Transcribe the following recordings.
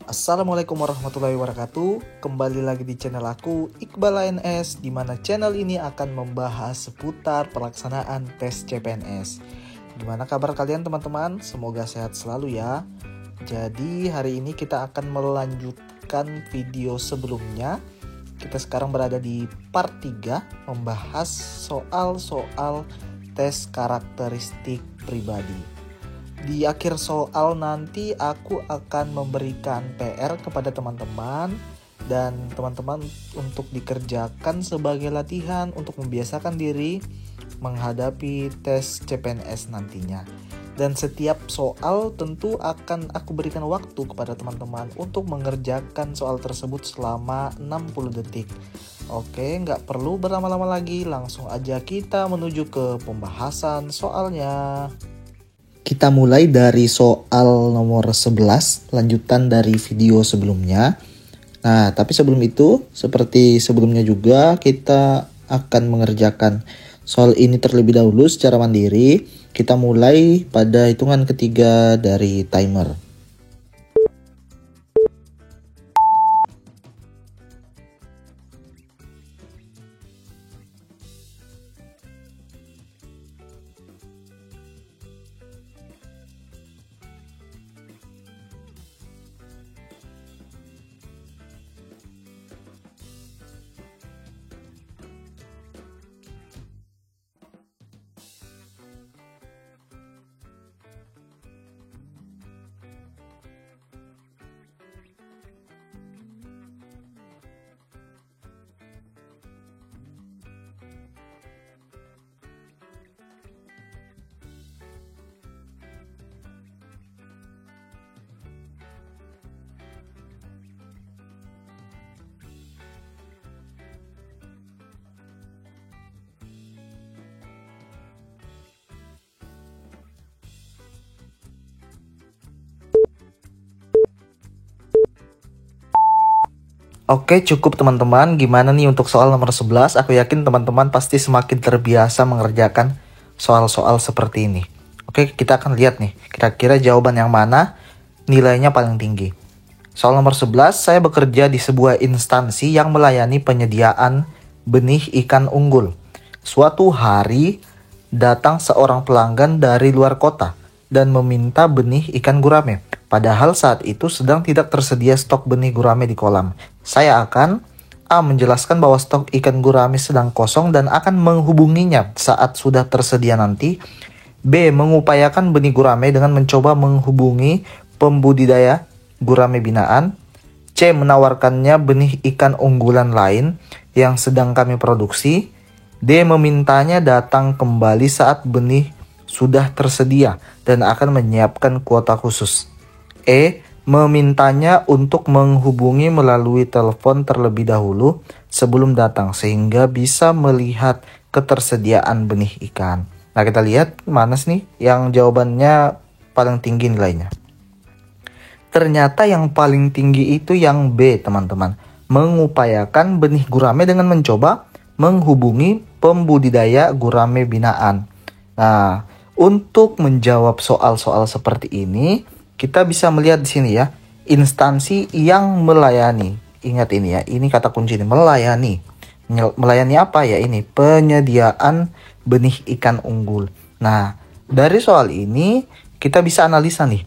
Assalamualaikum warahmatullahi wabarakatuh. Kembali lagi di channel aku Iqbal ANS, di mana channel ini akan membahas seputar pelaksanaan tes CPNS. Gimana kabar kalian teman-teman? Semoga sehat selalu ya. Jadi hari ini kita akan melanjutkan video sebelumnya. Kita sekarang berada di part 3, membahas soal-soal tes karakteristik pribadi. Di akhir soal nanti aku akan memberikan PR kepada teman-teman dan teman-teman untuk dikerjakan sebagai latihan untuk membiasakan diri menghadapi tes CPNS nantinya. Dan setiap soal tentu akan aku berikan waktu kepada teman-teman untuk mengerjakan soal tersebut selama 60 detik. Oke, nggak perlu berlama-lama lagi, langsung aja kita menuju ke pembahasan soalnya. Kita mulai dari soal nomor 11, lanjutan dari video sebelumnya. Nah, tapi sebelum itu, seperti sebelumnya juga, kita akan mengerjakan soal ini terlebih dahulu secara mandiri. Kita mulai pada hitungan ketiga dari timer. Oke, cukup teman-teman. Gimana nih untuk soal nomor 11? Aku yakin teman-teman pasti semakin terbiasa mengerjakan soal-soal seperti ini. Oke, kita akan lihat nih, kira-kira jawaban yang mana nilainya paling tinggi. Soal nomor 11, saya bekerja di sebuah instansi yang melayani penyediaan benih ikan unggul. Suatu hari, datang seorang pelanggan dari luar kota dan meminta benih ikan gurame. Padahal saat itu sedang tidak tersedia stok benih gurame di kolam. Saya akan A. menjelaskan bahwa stok ikan gurame sedang kosong dan akan menghubunginya saat sudah tersedia nanti. B. mengupayakan benih gurame dengan mencoba menghubungi pembudidaya gurame binaan. C. menawarkannya benih ikan unggulan lain yang sedang kami produksi. D. memintanya datang kembali saat benih sudah tersedia dan akan menyiapkan kuota khusus. E. memintanya untuk menghubungi melalui telepon terlebih dahulu sebelum datang sehingga bisa melihat ketersediaan benih ikan. Nah, kita lihat mana nih yang jawabannya paling tinggi nilainya. Ternyata yang paling tinggi itu yang B, teman-teman. Mengupayakan benih gurame dengan mencoba menghubungi pembudidaya gurame binaan. Nah, untuk menjawab soal-soal seperti ini, kita bisa melihat di sini ya, instansi yang melayani. Ingat ini ya, ini kata kunci ini, melayani. Melayani apa ya ini? Penyediaan benih ikan unggul. Nah, dari soal ini kita bisa analisa nih.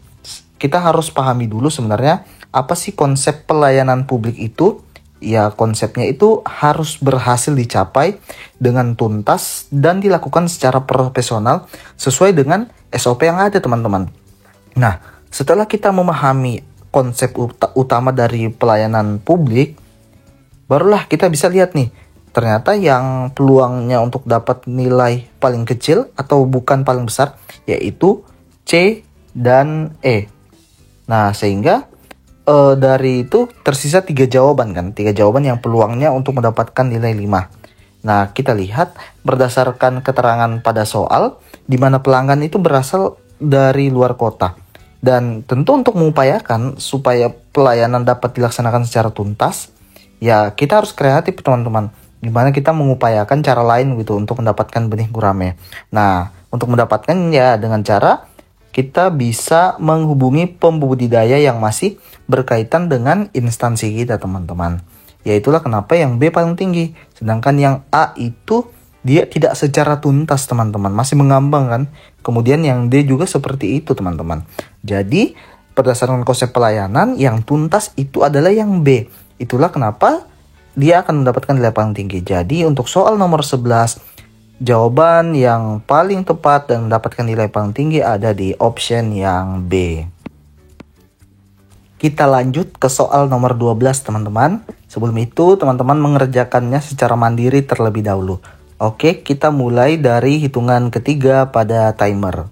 Kita harus pahami dulu sebenarnya apa sih konsep pelayanan publik itu? Ya, konsepnya itu harus berhasil dicapai dengan tuntas dan dilakukan secara profesional sesuai dengan SOP yang ada, teman-teman. Nah, setelah kita memahami konsep utama dari pelayanan publik, barulah kita bisa lihat nih, ternyata yang peluangnya untuk dapat nilai paling kecil atau bukan paling besar, yaitu C dan E. Nah, sehingga dari itu tersisa 3 jawaban kan, 3 jawaban yang peluangnya untuk mendapatkan nilai 5. Nah, kita lihat berdasarkan keterangan pada soal, di mana pelanggan itu berasal dari luar kota. Dan tentu untuk mengupayakan supaya pelayanan dapat dilaksanakan secara tuntas, ya kita harus kreatif teman-teman. Gimana kita mengupayakan cara lain gitu untuk mendapatkan benih gurame. Nah, untuk mendapatkan ya dengan cara kita bisa menghubungi pembudidaya yang masih berkaitan dengan instansi kita, teman-teman. Ya itulah kenapa yang B paling tinggi. Sedangkan yang A itu dia tidak secara tuntas, teman-teman. Masih mengambang kan. Kemudian yang D juga seperti itu, teman-teman. Jadi berdasarkan konsep pelayanan, yang tuntas itu adalah yang B. Itulah kenapa dia akan mendapatkan nilai paling tinggi. Jadi untuk soal nomor 11, jawaban yang paling tepat dan mendapatkan nilai paling tinggi ada di option yang B. Kita lanjut ke soal nomor 12, teman-teman. Sebelum itu, teman-teman mengerjakannya secara mandiri terlebih dahulu. Oke, kita mulai dari hitungan ketiga pada timer.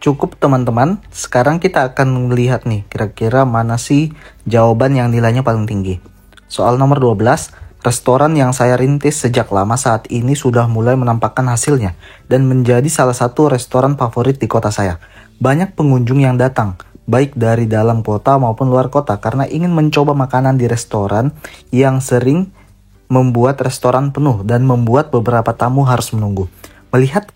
Cukup, teman-teman. Sekarang kita akan melihat nih, kira-kira mana sih jawaban yang nilainya paling tinggi. Soal nomor 12, restoran yang saya rintis sejak lama saat ini sudah mulai menampakkan hasilnya dan menjadi salah satu restoran favorit di kota saya. Banyak pengunjung yang datang, baik dari dalam kota maupun luar kota, karena ingin mencoba makanan di restoran yang sering membuat restoran penuh dan membuat beberapa tamu harus menunggu. Melihat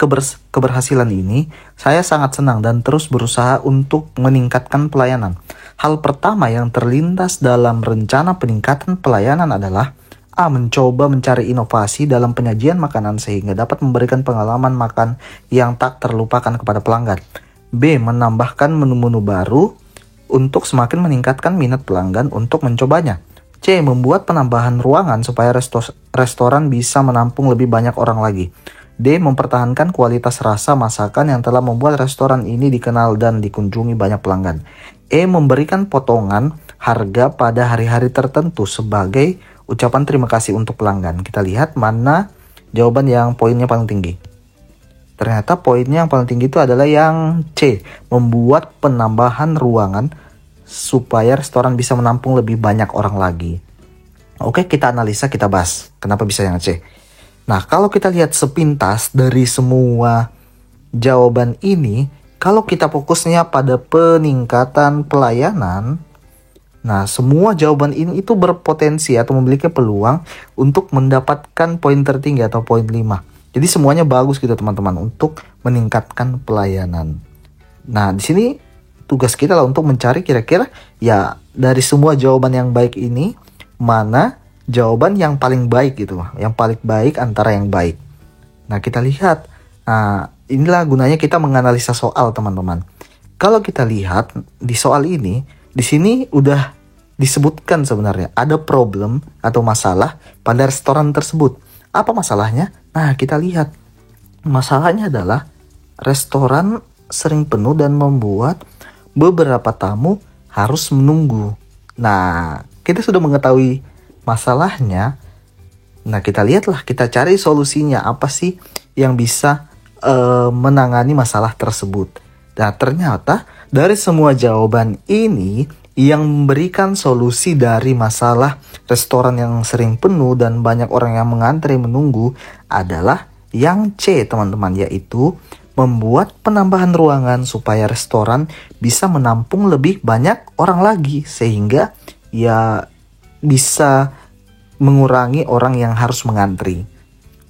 keberhasilan ini, saya sangat senang dan terus berusaha untuk meningkatkan pelayanan. Hal pertama yang terlintas dalam rencana peningkatan pelayanan adalah A. Mencoba mencari inovasi dalam penyajian makanan sehingga dapat memberikan pengalaman makan yang tak terlupakan kepada pelanggan. B. Menambahkan menu-menu baru untuk semakin meningkatkan minat pelanggan untuk mencobanya. C. Membuat penambahan ruangan supaya restoran bisa menampung lebih banyak orang lagi. D. Mempertahankan kualitas rasa masakan yang telah membuat restoran ini dikenal dan dikunjungi banyak pelanggan. E. Memberikan potongan harga pada hari-hari tertentu sebagai ucapan terima kasih untuk pelanggan. Kita lihat mana jawaban yang poinnya paling tinggi. Ternyata poinnya yang paling tinggi itu adalah yang C. Membuat penambahan ruangan supaya restoran bisa menampung lebih banyak orang lagi. Oke, kita analisa, kita bahas. Kenapa bisa yang C? Nah, kalau kita lihat sepintas dari semua jawaban ini, kalau kita fokusnya pada peningkatan pelayanan, nah semua jawaban ini itu berpotensi atau memiliki peluang untuk mendapatkan poin tertinggi atau poin 5. Jadi semuanya bagus gitu, teman-teman, untuk meningkatkan pelayanan. Nah, di sini tugas kita lah untuk mencari kira-kira ya dari semua jawaban yang baik ini, mana jawaban yang paling baik gitu, yang paling baik antara yang baik. Nah, kita lihat. Nah, inilah gunanya kita menganalisa soal, teman-teman. Kalau kita lihat di soal ini, di sini udah disebutkan sebenarnya ada problem atau masalah pada restoran tersebut. Apa masalahnya? Nah, kita lihat. Masalahnya adalah restoran sering penuh dan membuat beberapa tamu harus menunggu. Nah, kita sudah mengetahui masalahnya. Nah, kita lihatlah, kita cari solusinya apa sih yang bisa menangani masalah tersebut. Nah, ternyata dari semua jawaban ini yang memberikan solusi dari masalah restoran yang sering penuh dan banyak orang yang mengantri menunggu adalah yang C, teman-teman, yaitu membuat penambahan ruangan supaya restoran bisa menampung lebih banyak orang lagi sehingga ya bisa mengurangi orang yang harus mengantri.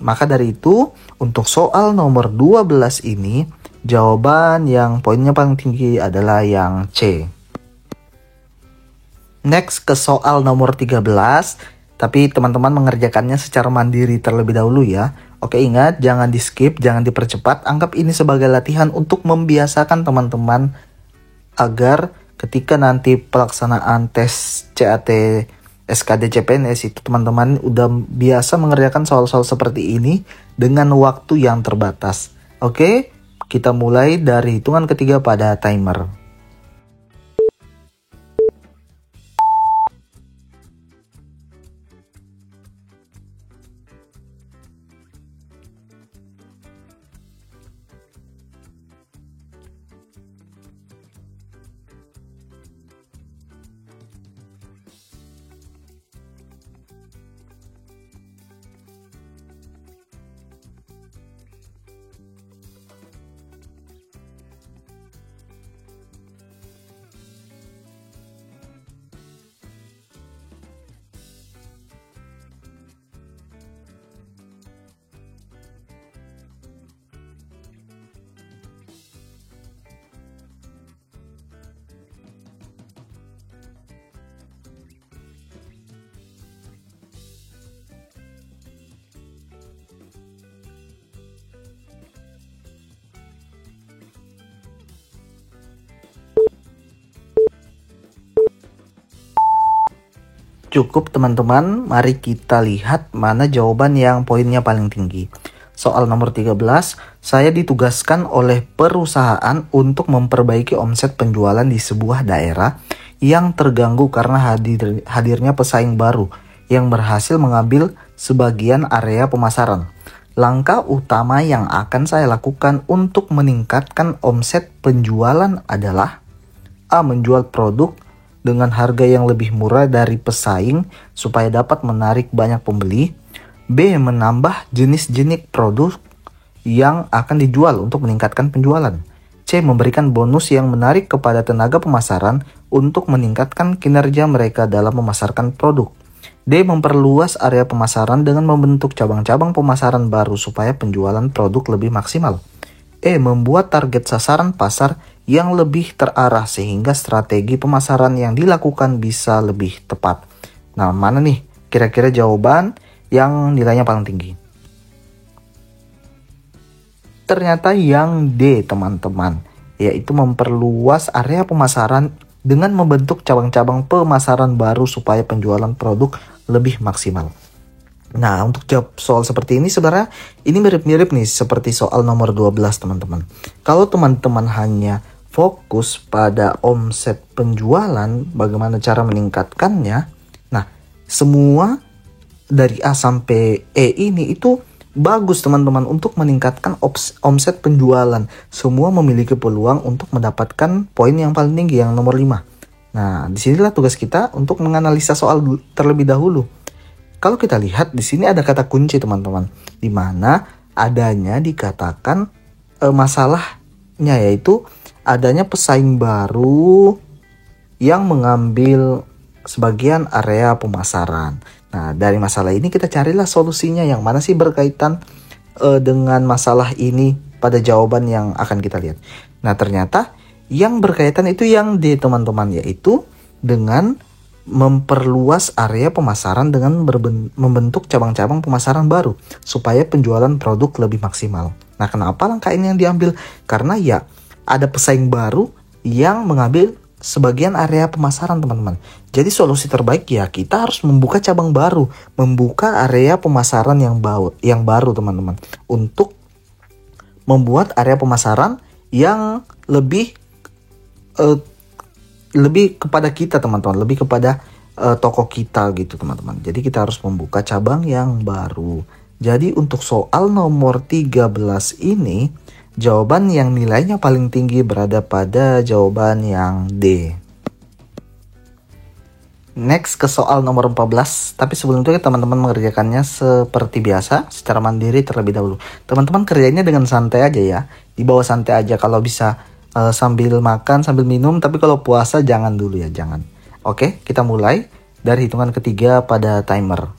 Maka dari itu, untuk soal nomor 12 ini, jawaban yang poinnya paling tinggi adalah yang C. Next ke soal nomor 13. Tapi teman-teman mengerjakannya secara mandiri terlebih dahulu ya. Oke, ingat jangan di skip, jangan dipercepat. Anggap ini sebagai latihan untuk membiasakan teman-teman agar ketika nanti pelaksanaan tes CAT SKD CPNS itu teman-teman udah biasa mengerjakan soal-soal seperti ini dengan waktu yang terbatas. Oke, kita mulai dari hitungan ketiga pada timer. Cukup teman-teman, mari kita lihat mana jawaban yang poinnya paling tinggi. Soal nomor 13, saya ditugaskan oleh perusahaan untuk memperbaiki omset penjualan di sebuah daerah yang terganggu karena hadirnya pesaing baru yang berhasil mengambil sebagian area pemasaran. Langkah utama yang akan saya lakukan untuk meningkatkan omset penjualan adalah A. Menjual produk dengan harga yang lebih murah dari pesaing supaya dapat menarik banyak pembeli. B. Menambah jenis-jenis produk yang akan dijual untuk meningkatkan penjualan. C. Memberikan bonus yang menarik kepada tenaga pemasaran untuk meningkatkan kinerja mereka dalam memasarkan produk. D. Memperluas area pemasaran dengan membentuk cabang-cabang pemasaran baru supaya penjualan produk lebih maksimal. E. Membuat target sasaran pasar yang lebih terarah sehingga strategi pemasaran yang dilakukan bisa lebih tepat. Nah, mana nih kira-kira jawaban yang nilainya paling tinggi? Ternyata yang D, teman-teman, yaitu memperluas area pemasaran dengan membentuk cabang-cabang pemasaran baru supaya penjualan produk lebih maksimal. Nah, untuk jawab soal seperti ini sebenarnya ini mirip-mirip nih seperti soal nomor 12, teman-teman. Kalau teman-teman hanya fokus pada omset penjualan, bagaimana cara meningkatkannya. Nah, semua dari A sampai E ini itu bagus teman-teman untuk meningkatkan omset penjualan. Semua memiliki peluang untuk mendapatkan poin yang paling tinggi, yang nomor 5. Nah, disinilah tugas kita untuk menganalisa soal terlebih dahulu. Kalau kita lihat di sini ada kata kunci teman-teman, di mana adanya dikatakan masalahnya yaitu adanya pesaing baru yang mengambil sebagian area pemasaran. Nah, dari masalah ini kita carilah solusinya yang mana sih berkaitan dengan masalah ini pada jawaban yang akan kita lihat. Nah, ternyata yang berkaitan itu yang D, teman-teman, yaitu dengan memperluas area pemasaran dengan membentuk cabang-cabang pemasaran baru supaya penjualan produk lebih maksimal. Nah, kenapa langkah ini yang diambil? Karena ya ada pesaing baru yang mengambil sebagian area pemasaran, teman-teman. Jadi solusi terbaik ya kita harus membuka cabang baru, membuka area pemasaran yang baru, teman-teman, untuk membuat area pemasaran yang lebih kepada kita, teman-teman, lebih kepada toko kita gitu, teman-teman. Jadi kita harus membuka cabang yang baru. Jadi untuk soal nomor 13 ini, jawaban yang nilainya paling tinggi berada pada jawaban yang D. Next ke soal nomor 14. Tapi sebelum itu teman-teman mengerjakannya seperti biasa secara mandiri terlebih dahulu. Teman-teman kerjanya dengan santai aja ya. Dibawa santai aja, kalau bisa sambil makan, sambil minum. Tapi kalau puasa jangan dulu ya, jangan. Oke, kita mulai dari hitungan ketiga pada timer.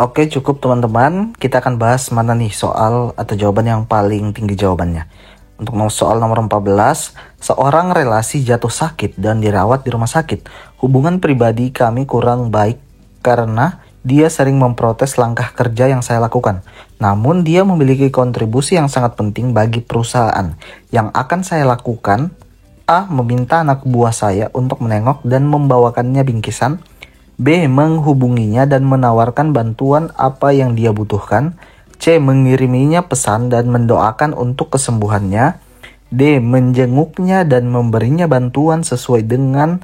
Oke, cukup teman-teman. Kita akan bahas mana nih soal atau jawaban yang paling tinggi jawabannya. Untuk soal nomor 14, seorang relasi jatuh sakit dan dirawat di rumah sakit. Hubungan pribadi kami kurang baik karena dia sering memprotes langkah kerja yang saya lakukan. Namun dia memiliki kontribusi yang sangat penting bagi perusahaan. Yang akan saya lakukan, A. Meminta anak buah saya untuk menengok dan membawakannya bingkisan. B. Menghubunginya dan menawarkan bantuan apa yang dia butuhkan. C. Mengiriminya pesan dan mendoakan untuk kesembuhannya. D. Menjenguknya dan memberinya bantuan sesuai dengan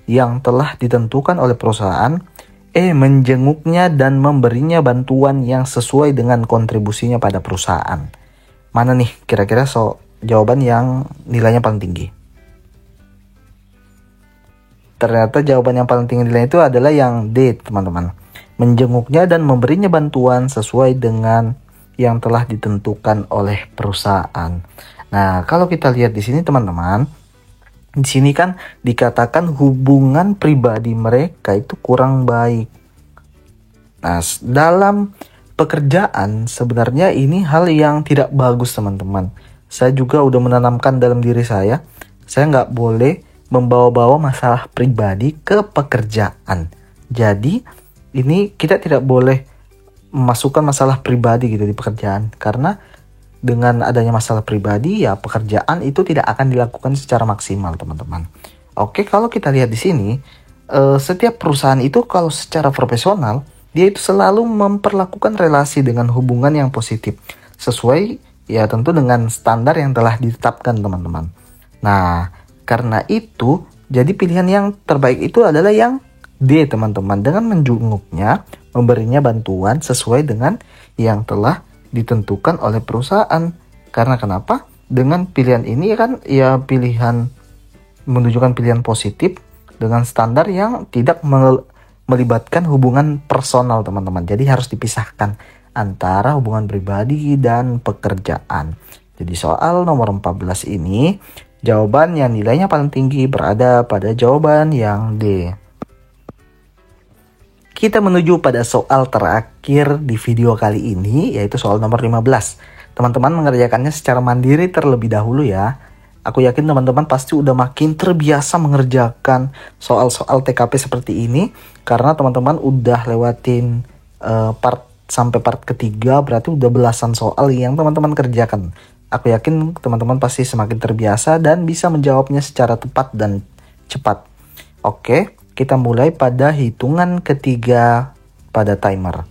yang telah ditentukan oleh perusahaan. E. Menjenguknya dan memberinya bantuan yang sesuai dengan kontribusinya pada perusahaan. Mana nih kira-kira jawaban yang nilainya paling tinggi? Ternyata jawaban yang paling tinggi nilainya itu adalah yang D, teman-teman. Menjenguknya dan memberinya bantuan sesuai dengan yang telah ditentukan oleh perusahaan. Nah, kalau kita lihat di sini teman-teman, di sini kan dikatakan hubungan pribadi mereka itu kurang baik. Nah, dalam pekerjaan sebenarnya ini hal yang tidak bagus teman-teman. Saya juga udah menanamkan dalam diri saya nggak boleh membawa-bawa masalah pribadi ke pekerjaan. Jadi ini kita tidak boleh memasukkan masalah pribadi gitu di pekerjaan, karena dengan adanya masalah pribadi ya pekerjaan itu tidak akan dilakukan secara maksimal teman-teman. Oke, kalau kita lihat di sini setiap perusahaan itu kalau secara profesional dia itu selalu memperlakukan relasi dengan hubungan yang positif sesuai ya tentu dengan standar yang telah ditetapkan teman-teman. Nah, karena itu, jadi pilihan yang terbaik itu adalah yang D teman-teman. Dengan menjenguknya, memberinya bantuan sesuai dengan yang telah ditentukan oleh perusahaan. Karena kenapa? Dengan pilihan ini kan ya pilihan menunjukkan pilihan positif dengan standar yang tidak melibatkan hubungan personal teman-teman. Jadi harus dipisahkan antara hubungan pribadi dan pekerjaan. Jadi soal nomor 14 ini jawaban yang nilainya paling tinggi berada pada jawaban yang D. Kita menuju pada soal terakhir di video kali ini, yaitu soal nomor 15. Teman-teman mengerjakannya secara mandiri terlebih dahulu ya. Aku yakin teman-teman pasti udah makin terbiasa mengerjakan soal-soal TKP seperti ini, karena teman-teman udah lewatin part ketiga, berarti udah belasan soal yang teman-teman kerjakan. Aku yakin teman-teman pasti semakin terbiasa dan bisa menjawabnya secara tepat dan cepat. Oke, kita mulai pada hitungan ketiga pada timer.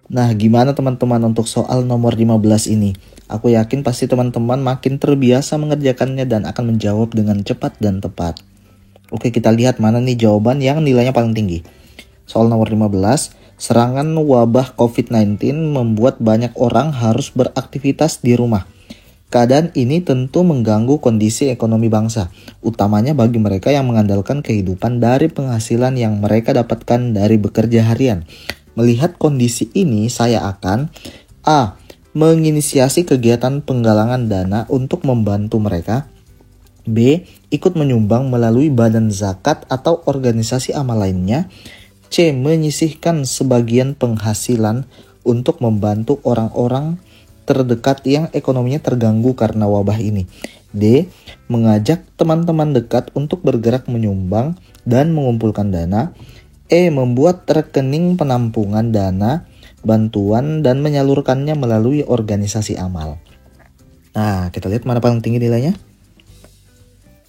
Nah, gimana teman-teman untuk soal nomor 15 ini? Aku yakin pasti teman-teman makin terbiasa mengerjakannya dan akan menjawab dengan cepat dan tepat. Oke, kita lihat mana nih jawaban yang nilainya paling tinggi. Soal nomor 15, serangan wabah COVID-19 membuat banyak orang harus beraktivitas di rumah. Keadaan ini tentu mengganggu kondisi ekonomi bangsa, utamanya bagi mereka yang mengandalkan kehidupan dari penghasilan yang mereka dapatkan dari bekerja harian. Melihat kondisi ini, saya akan A. Menginisiasi kegiatan penggalangan dana untuk membantu mereka. B. Ikut menyumbang melalui badan zakat atau organisasi amal lainnya. C. Menyisihkan sebagian penghasilan untuk membantu orang-orang terdekat yang ekonominya terganggu karena wabah ini. D. Mengajak teman-teman dekat untuk bergerak menyumbang dan mengumpulkan dana. E. Membuat rekening penampungan dana bantuan dan menyalurkannya melalui organisasi amal. Nah, kita lihat mana paling tinggi nilainya.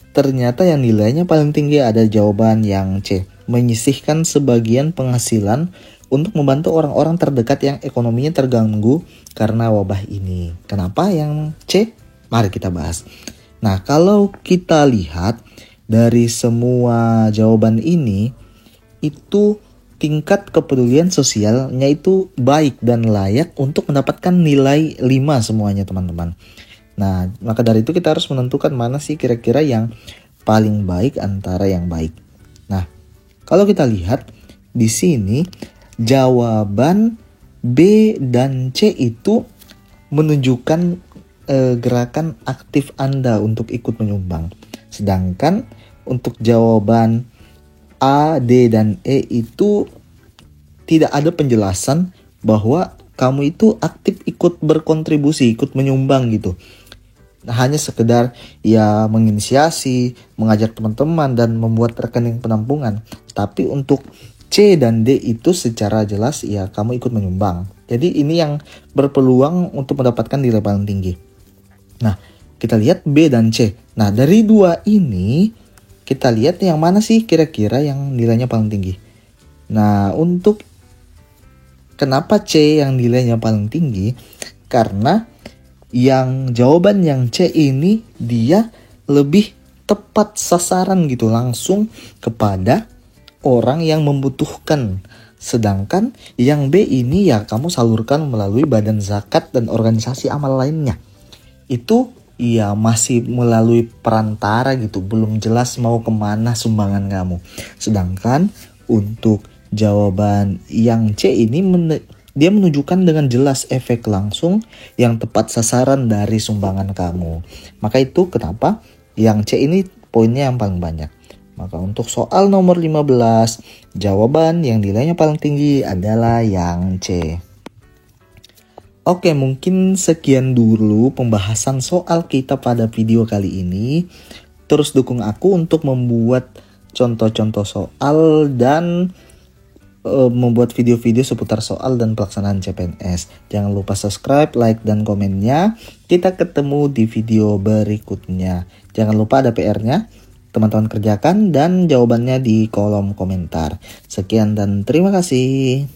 Ternyata yang nilainya paling tinggi ada jawaban yang C. Menyisihkan sebagian penghasilan untuk membantu orang-orang terdekat yang ekonominya terganggu karena wabah ini. Kenapa yang C? Mari kita bahas. Nah, kalau kita lihat dari semua jawaban ini, itu tingkat kepedulian sosialnya itu baik dan layak untuk mendapatkan nilai 5 semuanya teman-teman. Nah, maka dari itu kita harus menentukan mana sih kira-kira yang paling baik antara yang baik. Nah, kalau kita lihat di sini jawaban B dan C itu menunjukkan gerakan aktif Anda untuk ikut menyumbang. Sedangkan untuk jawaban A, D, dan E itu tidak ada penjelasan bahwa kamu itu aktif ikut berkontribusi, ikut menyumbang gitu. Hanya sekedar ya menginisiasi, mengajak teman-teman dan membuat rekening penampungan. Tapi untuk C dan D itu secara jelas ya kamu ikut menyumbang. Jadi ini yang berpeluang untuk mendapatkan nilai paling tinggi. Nah, kita lihat B dan C. Nah, dari dua ini kita lihat yang mana sih kira-kira yang nilainya paling tinggi. Nah, untuk kenapa C yang nilainya paling tinggi? Karena yang jawaban yang C ini dia lebih tepat sasaran gitu, langsung kepada orang yang membutuhkan. Sedangkan yang B ini ya kamu salurkan melalui badan zakat dan organisasi amal lainnya. Itu ya masih melalui perantara gitu, belum jelas mau kemana sumbangan kamu. Sedangkan untuk jawaban yang C ini dia menunjukkan dengan jelas efek langsung yang tepat sasaran dari sumbangan kamu. Maka itu kenapa yang C ini poinnya yang paling banyak. Maka untuk soal nomor 15, jawaban yang nilainya paling tinggi adalah yang C. Oke, mungkin sekian dulu pembahasan soal kita pada video kali ini. Terus dukung aku untuk membuat contoh-contoh soal dan membuat video-video seputar soal dan pelaksanaan CPNS. Jangan lupa subscribe, like, dan komennya. Kita ketemu di video berikutnya. Jangan lupa ada PR-nya. Teman-teman kerjakan dan jawabannya di kolom komentar. Sekian dan terima kasih.